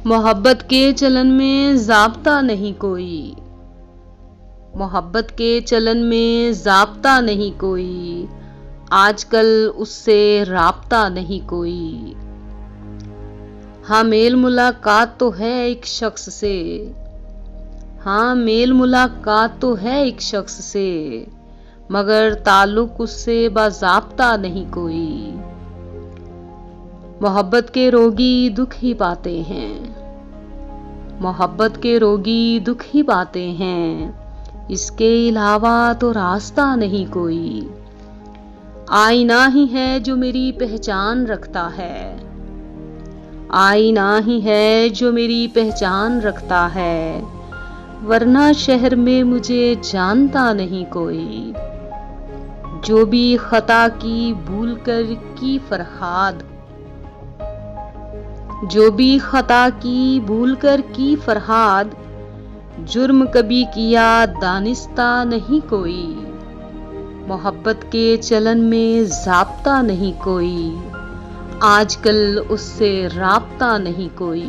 मोहब्बत के चलन में ज़ाब्ता नहीं कोई, मोहब्बत के चलन में ज़ाब्ता नहीं कोई, आजकल उससे राब्ता नहीं कोई। हाँ मेल मुलाकात तो है एक शख्स से, हाँ मेल मुलाकात तो है एक शख्स से, मगर ताल्लुक उससे बाज़ाब्ता नहीं कोई। मोहब्बत के रोगी दुख ही पाते हैं, मोहब्बत के रोगी दुख ही पाते हैं, इसके अलावा तो रास्ता नहीं कोई। आईना ही है जो मेरी पहचान रखता है, आईना ही है जो मेरी पहचान रखता है, वरना शहर में मुझे जानता नहीं कोई। जो भी खता की भूल कर की फरहाद, जो भी खता की भूल कर की फरहाद, जुर्म कभी किया दानिस्ता नहीं कोई। मोहब्बत के चलन में ज़ाब्ता नहीं कोई, आजकल उससे राब्ता नहीं कोई।